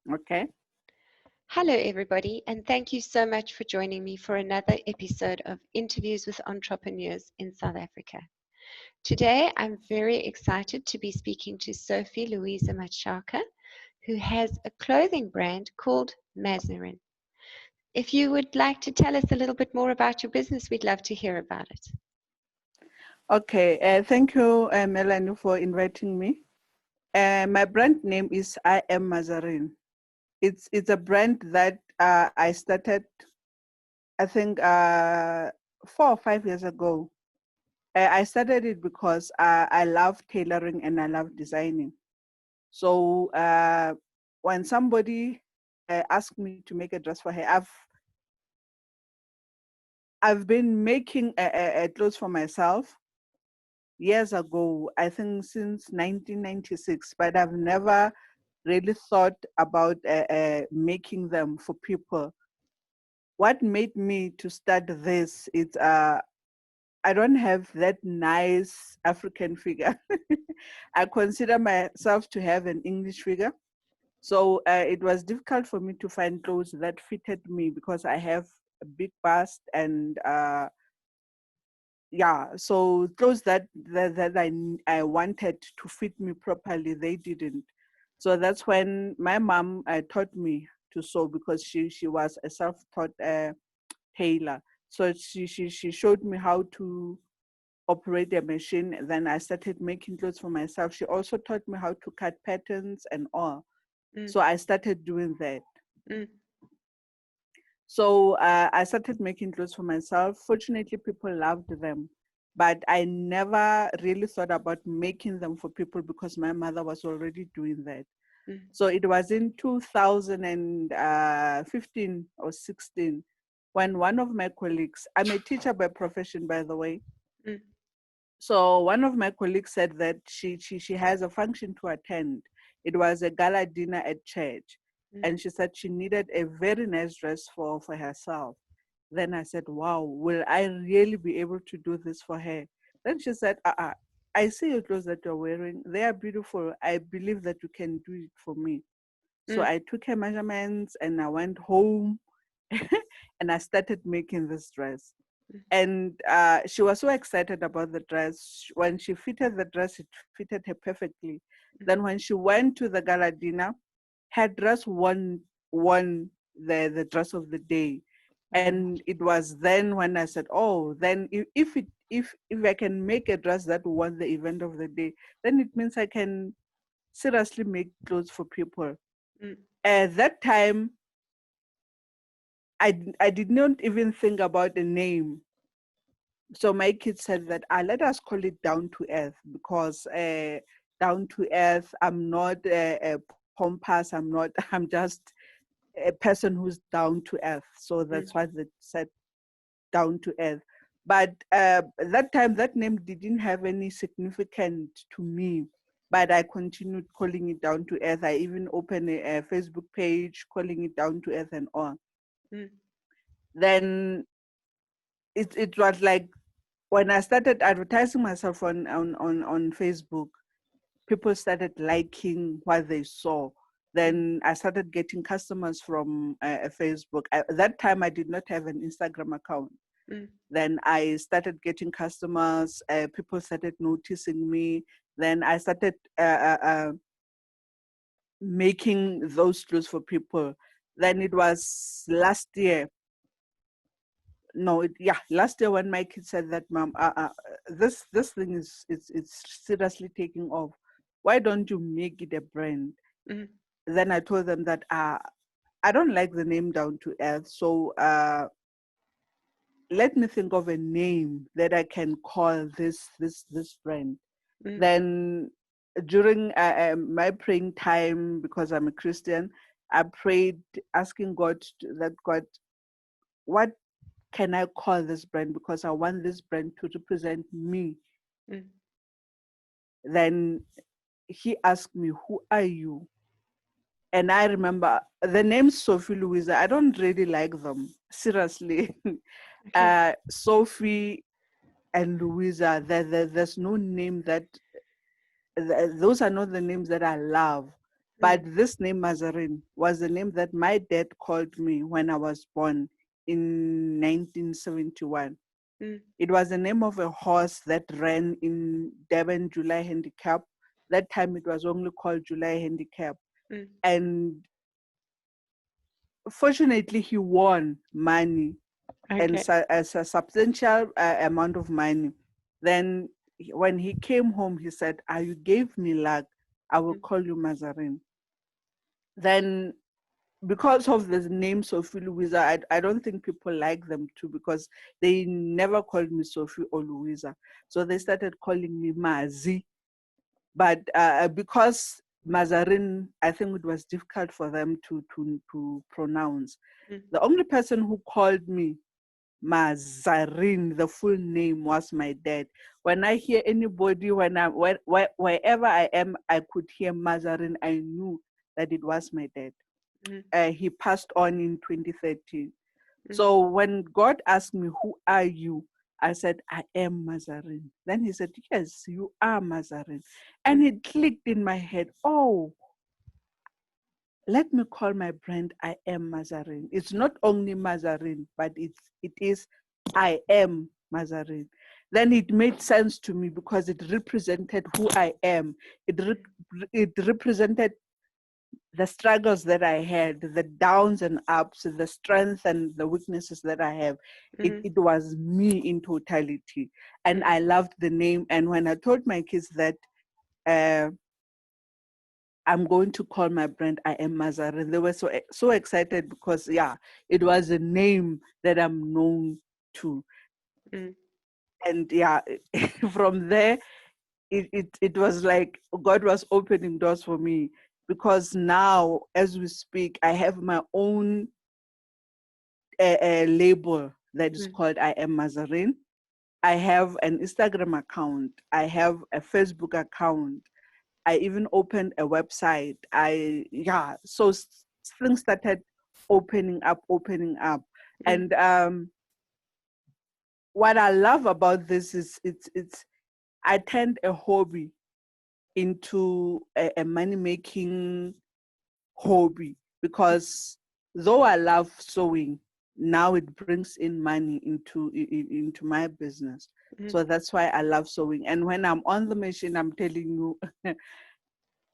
Okay. Hello, everybody, and thank you so much for joining me for another episode of Interviews with Entrepreneurs in South Africa. Today, I'm very excited to be speaking to Sophie Louisa Matshaka, who has a clothing brand called Mazarin. If you would like to tell us a little bit more about your business, we'd love to hear about it. Okay. Thank you, Melanie, for inviting me. My brand name is Am Mazarin. It's a brand that I started, I think, 4 or 5 years ago. I started it because I love tailoring and I love designing. So when somebody asked me to make a dress for her, I've been making clothes for myself years ago, I think since 1996, but I've never really thought about making them for people. What made me to start this is I don't have that nice African figure. I consider myself to have an English figure. So it was difficult for me to find clothes that fitted me because I have a big bust and yeah, so clothes that I wanted to fit me properly, they didn't. So that's when my mom taught me to sew because she was a self-taught tailor. So she showed me how to operate a machine. Then I started making clothes for myself. She also taught me how to cut patterns and all. Mm, So I started doing that. mm, So I started making clothes for myself. Fortunately, people loved them, but I never really thought about making them for people because my mother was already doing that. mm, So it was in 2015 or 16 when one of my colleagues, I'm a teacher by profession, by the way. mm, So one of my colleagues said that she has a function to attend. It was a gala dinner at church. mm, And she said she needed a very nice dress for herself. Then I said, wow, will I really be able to do this for her? Then she said, I see your clothes that you're wearing. They are beautiful. I believe that you can do it for me. So mm, I took her measurements and I went home and I started making this dress. mm, And she was so excited about the dress. When she fitted the dress, it fitted her perfectly. Then when she went to the gala dinner, her dress won the dress of the day. wow. And it was then when I said, oh, then if I can make a dress that won the event of the day, then it means I can seriously make clothes for people. Mm, At that time, I did not even think about a name. So my kids said that let us call it down to earth because down to earth, I'm not pompous. I'm just a person who's down to earth. So mm, that's why they said down to earth. But that time, that name didn't have any significance to me. But I continued calling it down to earth. I even opened a Facebook page calling it down to earth and all. mm, Then it was like when I started advertising myself on Facebook, people started liking what they saw. mm, Then I started getting customers from Facebook. At that time, I did not have an Instagram account. mm, Then I started getting customers. People started noticing me. Then I started making those clothes for people. Then it was last year. No, last year when my kid said that, Mom, this thing it's seriously taking off. Why don't you make it a brand? mm, Then I told them that I don't like the name Down to Earth, so let me think of a name that I can call this brand. mm, Then during my praying time, because I'm a Christian, I prayed asking God that God, what can I call this brand? Because I want this brand to represent me. mm, Then he asked me, who are you? And I remember the name Sophie Louisa. I don't really like them, seriously. okay. Sophie and Louisa, there's no name that, those are not the names that I love. But this name Mazarin was the name that my dad called me when I was born in 1971. It was the name of a horse that ran in Durban July Handicap. That time it was only called July Handicap. And fortunately, he won money, and as a substantial amount of money. Then when he came home, he said, you gave me luck. I will call you Mazarin. Then because of the name Sophie Louisa, I don't think people like them too, because they never called me Sophie or Louisa. So they started calling me Mazi. But because Mazarin, I think it was difficult for them to pronounce. The only person who called me Mazarin, the full name, was my dad. When I hear anybody, wherever I am, I could hear Mazarin, I knew that it was my dad. He passed on in 2013. So when God asked me, who are you? I said, I am Mazarin. Then he said, yes, you are Mazarin. And it clicked in my head, oh, let me call my brand I Am Mazarin. It's not only Mazarin, but it is I Am Mazarin. Then it made sense to me because it represented who I am. It represented the struggles that I had, the downs and ups, the strengths and the weaknesses that I have. It was me in totality. And I loved the name. And when I told my kids that I'm going to call my brand I Am Mazarin, they were so excited because, it was a name that I'm known to. And from there, it was like God was opening doors for me, because now, as we speak, I have my own label that is called I Am Mazarin. I have an Instagram account. I have a Facebook account. I even opened a website. So things started opening up. And what I love about this is I turned a hobby into a money-making hobby, because though I love sewing, now it brings in money into my business. So that's why I love sewing. And when I'm on the machine, I'm telling you,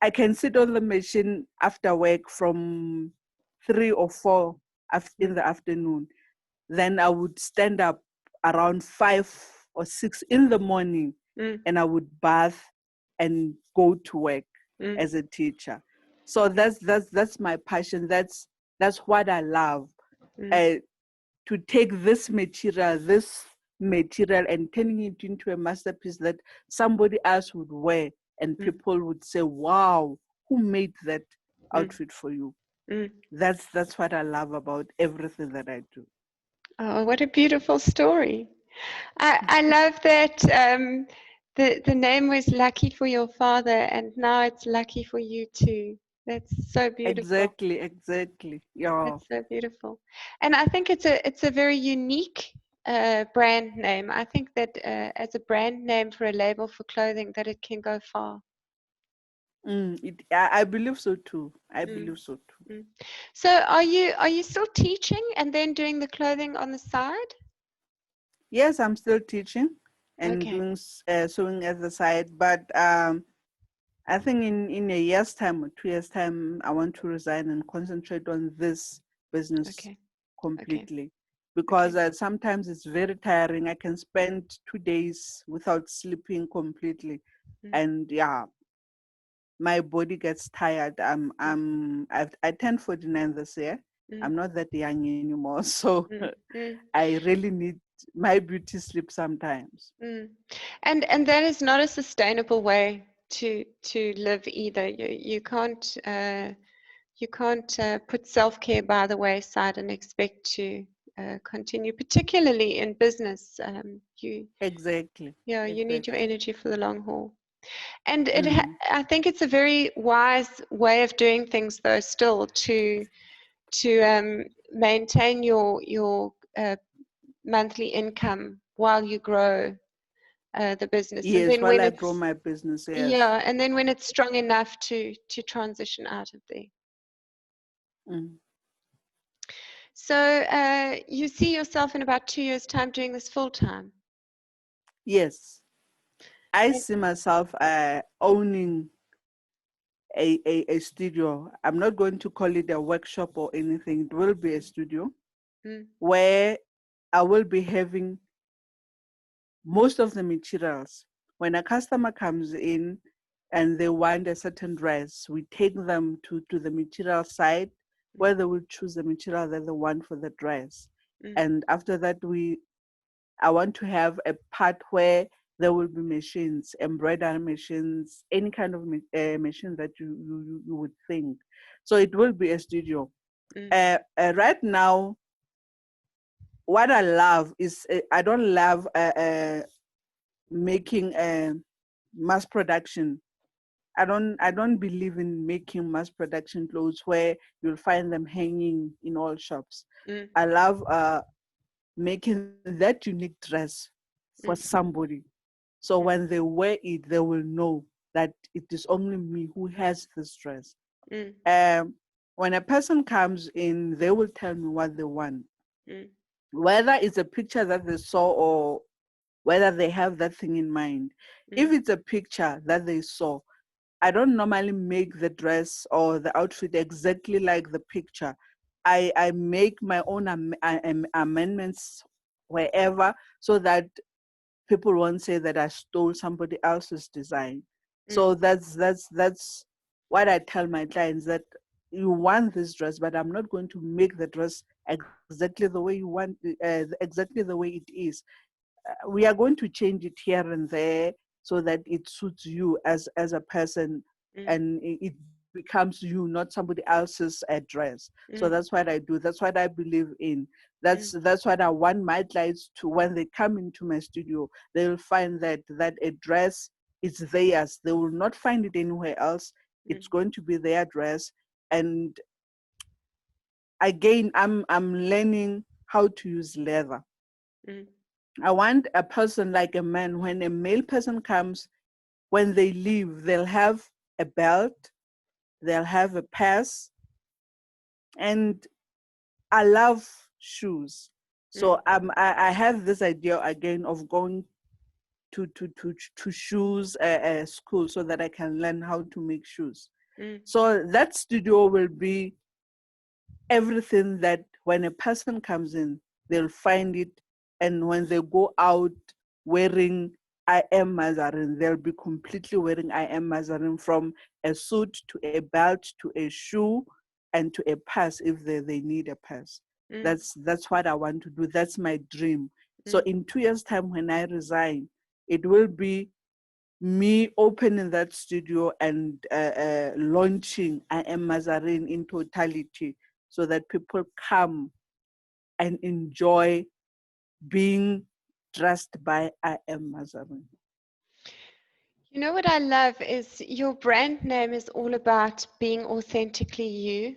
I can sit on the machine after work from 3 or 4 in the afternoon. Then I would stand up around 5 or 6 in the morning, and I would bath and go to work as a teacher. So that's my passion. That's what I love. To take this material, and turning it into a masterpiece that somebody else would wear, and people would say, wow, who made that outfit for you? That's what I love about everything that I do. Oh, what a beautiful story. I love that the name was lucky for your father, and now it's lucky for you too. That's so beautiful. Exactly. Yeah. That's so beautiful. And I think it's a very unique brand name. I think that as a brand name for a label for clothing, that it can go far. I believe so too. I believe so too. So are you still teaching and then doing the clothing on the side? Yes, I'm still teaching and Okay. doing sewing at the side, but I think in a year's time or 2 years' time, I want to resign and concentrate on this business completely. Because sometimes it's very tiring. I can spend 2 days without sleeping completely, and my body gets tired. I turned 49 this year. I'm not that young anymore, so I really need my beauty sleep sometimes. And that is not a sustainable way to live either. You can't put self-care by the wayside and expect to continue, particularly in business. Exactly. You need your energy for the long haul. And I think it's a very wise way of doing things, though, still to maintain your monthly income while you grow the business, and Yes, then while when I grow it's my business, yes. yeah, and then when it's strong enough to transition out of there. Mm. So you see yourself in about 2 years' time doing this full time? Yes, I And, see myself owning a studio. I'm not going to call it a workshop or anything. It will be a studio mm, where I will be having most of the materials. When a customer comes in and they want a certain dress, we take them to the material side mm, where they will choose the material that they want for the dress. mm, And after that, I want to have a part where there will be machines, embroidery machines, any kind of machine that you would think. So it will be a studio. mm, Right now, what I love is I don't love making mass production. I don't believe in making mass production clothes where you'll find them hanging in all shops. mm, I love making that unique dress for mm, somebody. So mm, when they wear it, they will know that it is only me who has this dress. mm, Um, when a person comes in, they will tell me what they want, mm, whether it's a picture that they saw or whether they have that thing in mind. If mm, it's a picture that they saw, I don't normally make the dress or the outfit exactly like the picture. I make my own amendments wherever so that people won't say that I stole somebody else's design. mm, So that's what I tell my clients, that you want this dress, but I'm not going to make the dress exactly the way you want, exactly the way it is. We are going to change it here and there so that it suits you as a person, mm, and it becomes you, not somebody else's address. So mm, that's what I do, that's what I believe in. that's mm, that's what I want my clients to, when they come into my studio, they will find that address is theirs. They will not find it anywhere else. mm, It's going to be their address. And again, I'm learning how to use leather. mm, I want a person like a man. When a male person comes, when they leave, they'll have a belt, they'll have a purse, and I love shoes. So mm, I have this idea again of going to shoes school so that I can learn how to make shoes. mm, So that studio will be everything that when a person comes in, they'll find it. And when they go out wearing I Am Mazarin, they'll be completely wearing I Am Mazarin, from a suit to a belt to a shoe and to a purse if they need a purse. mm, That's what I want to do. That's my dream. So mm. in 2 years' time, when I resign, it will be me opening that studio and launching I Am Mazarin in totality, so that people come and enjoy being dressed by I Am Mazarin. You know what I love is your brand name is all about being authentically you.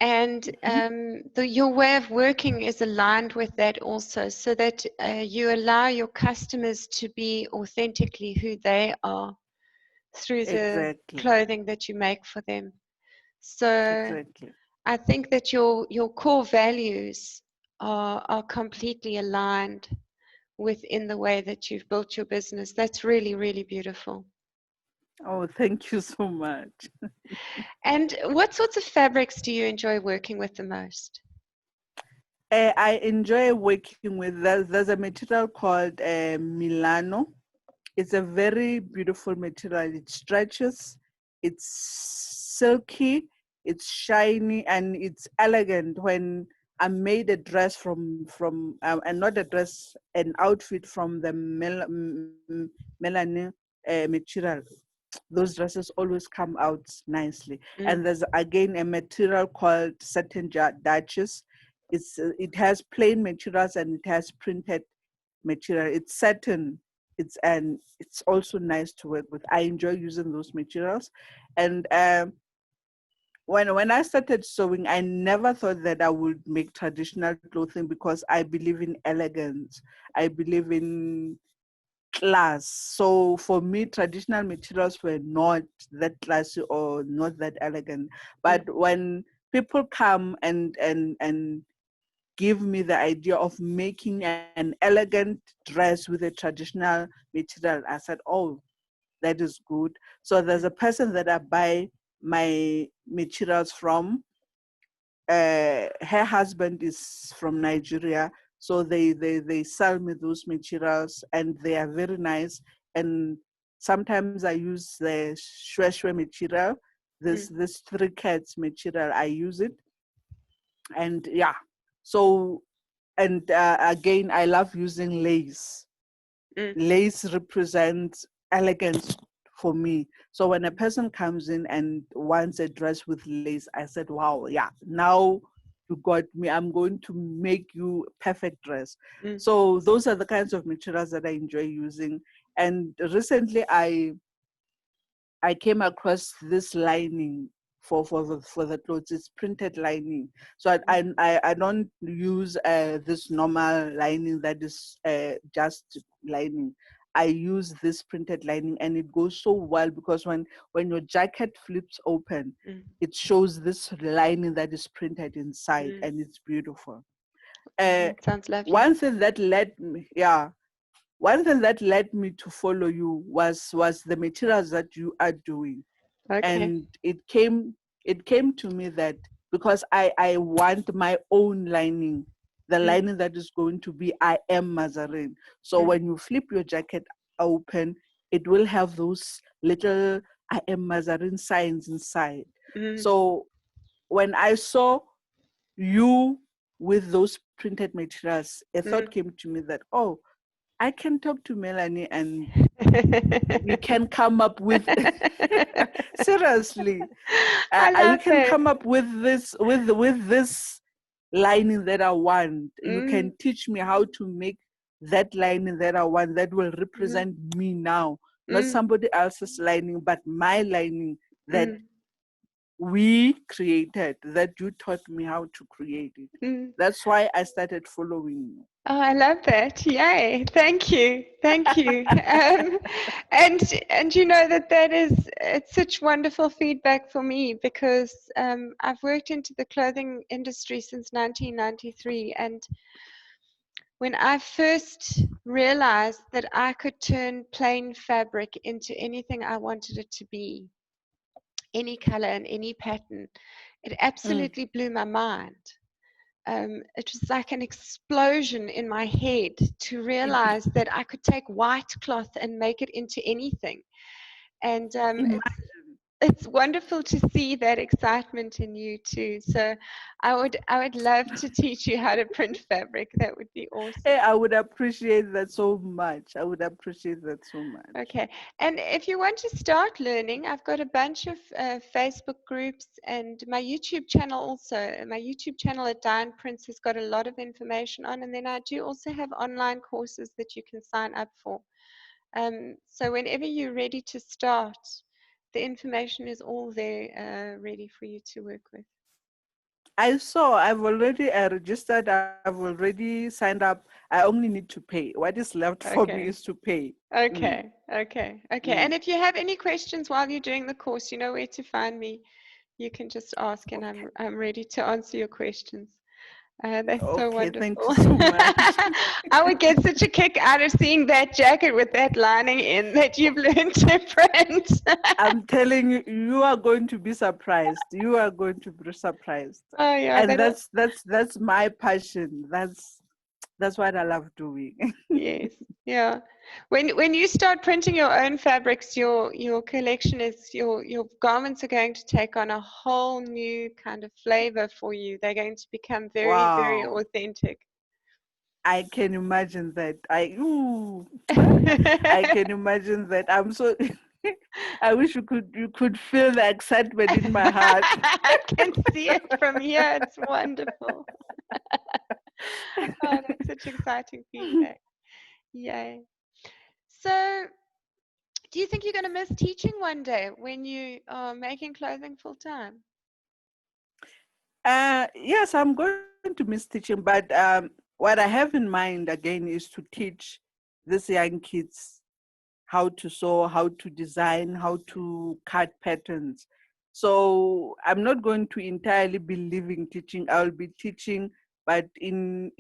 And Mhm. your way of working is aligned with that also, so that you allow your customers to be authentically who they are through the Exactly, clothing that you make for them. So exactly. I think that your core values are completely aligned within the way that you've built your business. That's really, really beautiful. Oh, thank you so much. And what sorts of fabrics do you enjoy working with the most? I enjoy working with, there's a material called Milano. It's a very beautiful material. It stretches, it's silky, it's shiny, and it's elegant. When I made a dress and not a dress, an outfit from the Melanie material, those dresses always come out nicely. Mm, And there's again a material called satin Duchess. It has plain materials and it has printed material. It's satin. It's also nice to work with. I enjoy using those materials. And when I started sewing, I never thought that I would make traditional clothing, because I believe in elegance. I believe in class. So for me, traditional materials were not that classy or not that elegant. But Mm, when people come and give me the idea of making an elegant dress with a traditional material, I said, oh, that is good. So there's mm, a person that I buy my materials from. Her husband is from Nigeria, so they sell me those materials, and they are very nice. And sometimes I use the shwe material, mm, this three cats material. I use it, and yeah. So and again, I love using lace. mm, Lace represents elegance for me. So when a person comes in and wants a dress with lace, I said, wow, yeah, now you got me. I'm going to make you a perfect dress. mm, So those are the kinds of materials that I enjoy using. And recently I came across this lining for the clothes. It's printed lining. So mm, I don't use this normal lining that is just lining. I use this printed lining, and it goes so well because when your jacket flips open, mm, it shows this lining that is printed inside, mm. and it's beautiful. Oh, Uh, that sounds lovely. one thing that led me, yeah, one thing that led me to follow you was the materials that you are doing. Okay. And it came to me that because I want my own lining, the Mm, lining that is going to be Am Mazarin. So mm, when you flip your jacket open, it will have those little Am Mazarin signs inside. mm, So when I saw you with those printed materials, a thought mm. came to me that, oh, I can talk to Melanie and we can come up with seriously, I we love can that. come up with this lining that I want. You Mm, can teach me how to make that lining that I want that will mm, represent me now, not mm, somebody else's lining, but my lining that mm, we created, that you taught me how to create it. mm. That's why I started following you. Oh, I love that. Yay. Thank you. Thank you. And you know that it's such wonderful feedback for me because I've worked into the clothing industry since 1993. And when I first realized that I could turn plain fabric into anything I wanted it to be, any color and any pattern, it Mm. absolutely blew my mind. It was like an explosion in my head to realize that I could take white cloth and make it into anything. And Imagine. it's wonderful to see that excitement in you too. So I would love to teach you how to print fabric. That would be Hey, awesome. I would appreciate that so much. I would appreciate that so much. Okay, and if you want to start learning, I've got a bunch of Facebook groups and my YouTube channel also. My YouTube channel at Diane Prince has got a lot of information on, and then I do also have online courses that you can sign up for. So whenever you're ready to start, the information is all there ready for you to work with. I saw, I've already registered, I've already signed up. I only need to pay. What is left for me is Okay. to pay. Mm, Okay. mm. And if you have any questions while you're doing the course, you know where to find me. You can just ask, and Okay. I'm ready to answer your questions. That's so Okay, thank wonderful. you so much. I would get such a kick out of seeing that jacket with that lining in that you've learned to print. I'm telling you, you are going to be surprised. You are going to be surprised. Oh yeah, And that'll that's my passion. That's what I love doing. yes, yeah. When you start printing your own fabrics, your collection is your garments are going to take on a whole new kind of flavor for you. They're going to become very, very Wow. authentic. I can imagine that. I can imagine that. I'm so I wish you could feel the excitement in my heart. I can see it from here. It's wonderful. Oh, that's such exciting feedback. Yay. So, do you think you're going to miss teaching one day when you are making clothing full time? Yes, I'm going to miss teaching, but what I have in mind again is to teach these young kids how to sew, how to design, how to cut patterns. So I'm not going to entirely be leaving teaching. I'll be teaching, but in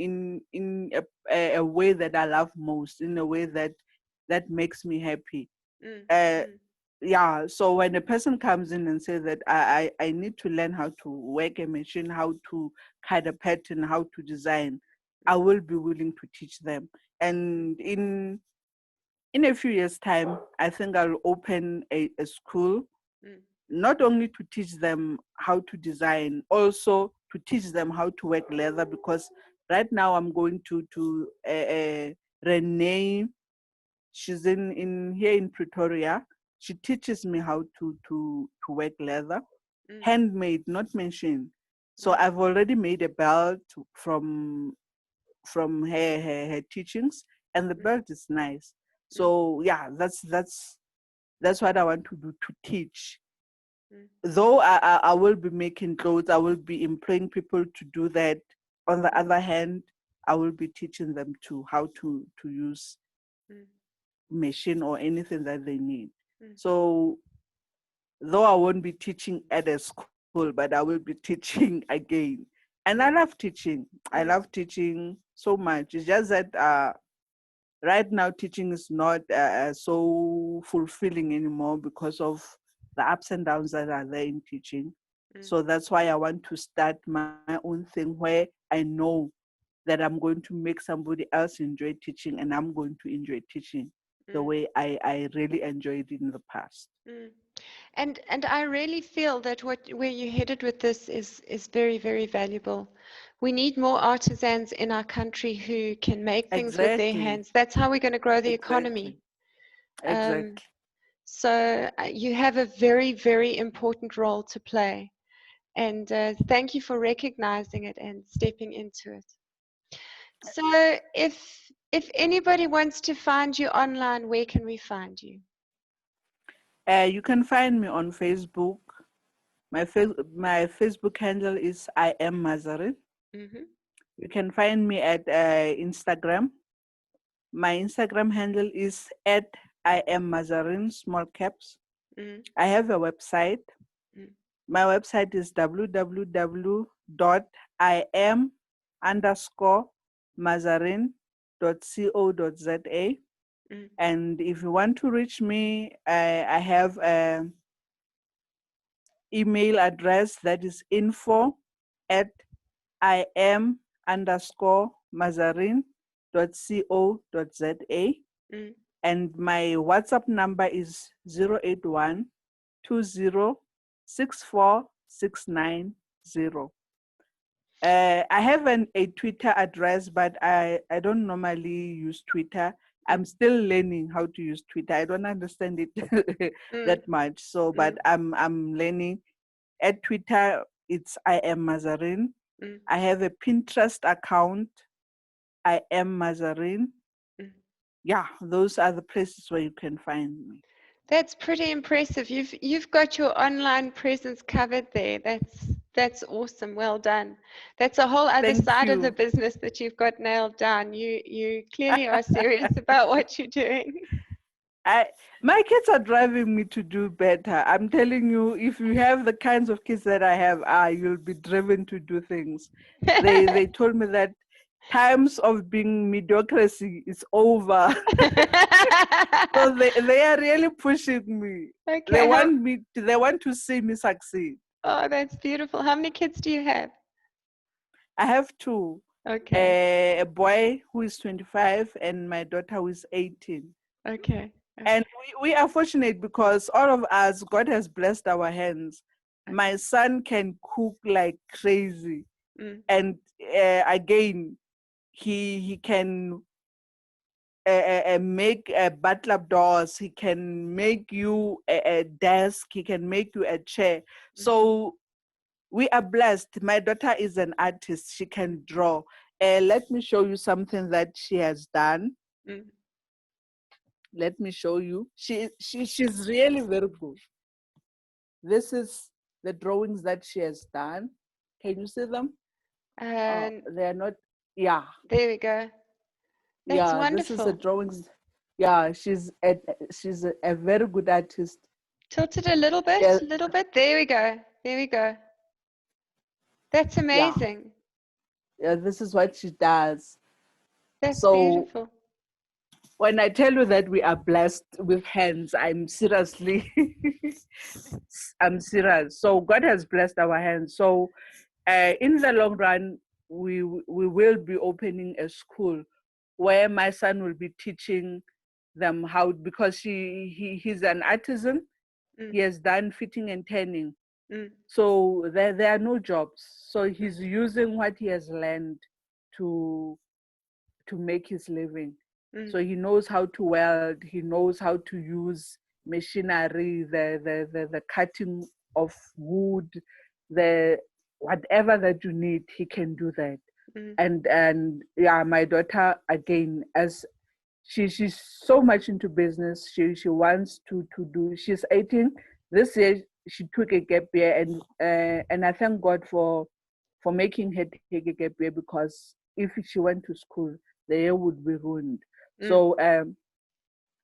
a way that I love most, in a way that makes me happy. mm, Uh, mm, yeah. So when a person comes in and says that I need to learn how to work a machine, how to cut a pattern, how to design, I mm, will be willing to teach them. And in a few years' time, I think I'll open a school, mm, not only to teach them how to design, also to teach them how to work leather. Because right now I'm going to Renee. She's in here in Pretoria. She teaches me how to work leather, mm, handmade, not machine. So mm, I've already made a belt from her teachings, and the mm, belt is nice. mm, So yeah, that's what I want to do, to teach. mm, Though I will be making clothes, I will be employing people to do that. On the mm, other hand, I will be teaching them to how to use mm, machine or anything that they need. mm, So though I won't be teaching at a school, but I will be teaching again. And I love mm, teaching. I love mm, teaching so much. It's just that right now teaching is not so fulfilling anymore because of the ups and downs that are there in teaching. mm, So that's why I want to start my own thing where I know that I'm going to make somebody else enjoy teaching, and I'm going to enjoy teaching the mm, way I really enjoyed it in the past. mm. And I really feel that where you headed with this is very, very valuable. We need more artisans in our country who can make things with their Exactly. hands. That's how we're going to grow the economy. Exactly. Um, Exactly. so you have a very, very important role to play. And thank you for recognizing it and stepping into it. So if anybody wants to find you online, where can we find you? You can find me on Facebook. My Facebook handle is I Am Mazarin. Mm-hmm, You can find me at Instagram. My Instagram handle is at I Am Mazarin, small caps. mm, I have a website. mm, My website is www.im underscore mazarin.co.za. mm, And if you want to reach me, I have an email address that is info at im underscore mazarin.co.za. mm. And my WhatsApp number is 081 I have a Twitter address, but I don't normally use Twitter. I'm Mm, still learning how to use Twitter. I don't understand it mm, that much. So, but mm, I'm learning. At Twitter, it's I Am Mazarin. mm, I have a Pinterest account, I Am Mazarin. mm. Yeah, those are the places where you can find me. That's pretty impressive. You've got your online presence covered there. That's awesome. Well done. That's a whole other Thank side of the you. business that you've got nailed down. You clearly are serious about what you're doing. I my kids are driving me to do better. I'm telling you, if you have the kinds of kids that I have, you'll be driven to do things. They told me that times of being mediocrity is over. So they are really pushing me. Okay. They want to see me succeed. Oh, that's beautiful. How many kids do you have? I have two. Okay. A boy who is 25 and my daughter who is 18. Okay. And Okay. we are fortunate because all of us, God has blessed our hands. Okay. My son can cook like crazy. Mm, And again, he can make butler doors. He can make you a desk. He can make you a chair. mm, So we are blessed. My daughter is an artist. She can draw. Let me show you something that she has done. mm. Let me show you. She's really very good. This is the drawings that she has done. Can you see them? And They are not. Yeah, there we go. That's yeah. This is the wonderful. drawings. Yeah, she's a very good artist. Tilt it a little Yeah, bit, a little bit. There we go. There we go. That's yeah, amazing. yeah. This is what she does. That's So beautiful. when I tell you that we are blessed with hands, I'm serious. So God has blessed our hands. So in the long run, we will be opening a school where my son will be teaching them how, because he's an artisan. Mm, He has done fitting and tanning. mm, So there are no jobs. So he's using what he has learned to to make his living. mm, So he knows how to weld, he knows how to use machinery, the cutting of wood, the whatever that you need, he can do that. mm, And yeah, my daughter again, as she's so much into business, she wants to do. She's 18 this year. She took a gap year, and I thank God for making her take a gap year, because if she went to school, the year would be ruined. mm, So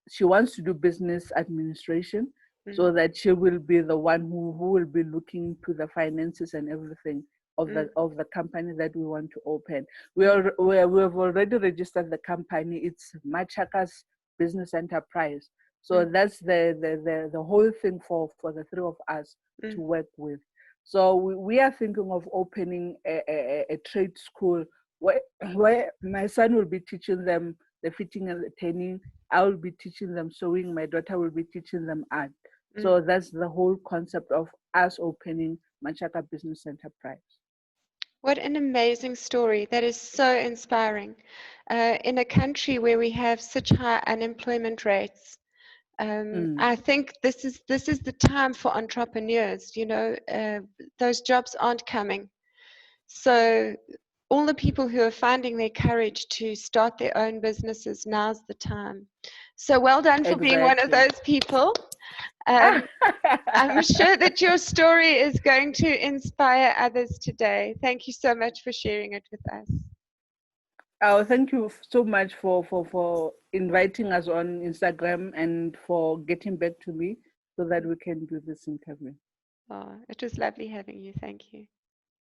she wants to do business administration, mm, so that she will be the one who will be looking to the finances and everything mm, of the company that we want to open. mm, We have already registered the company. It's Matshaka's business enterprise. So mm, that's the whole thing for the three of us to mm, work with. So we are thinking of opening a trade school where my son will be teaching them the fitting and the tanning. I will be teaching them sewing. My daughter will be teaching them art. mm. So that's the whole concept of us opening Matshaka Business Enterprise. What an amazing story. That is so inspiring. In a country where we have such high unemployment rates, Mm, I think this is the time for entrepreneurs. Those jobs aren't coming. So all the people who are finding their courage to start their own businesses, now's the time. So well done for being one of exactly. those people. Um, I'm sure that your story is going to inspire others today. Thank you so much for sharing it with us. Oh, thank you so much for inviting us on Instagram and for getting back to me so that we can do this interview. Oh, it was lovely having you. Thank you.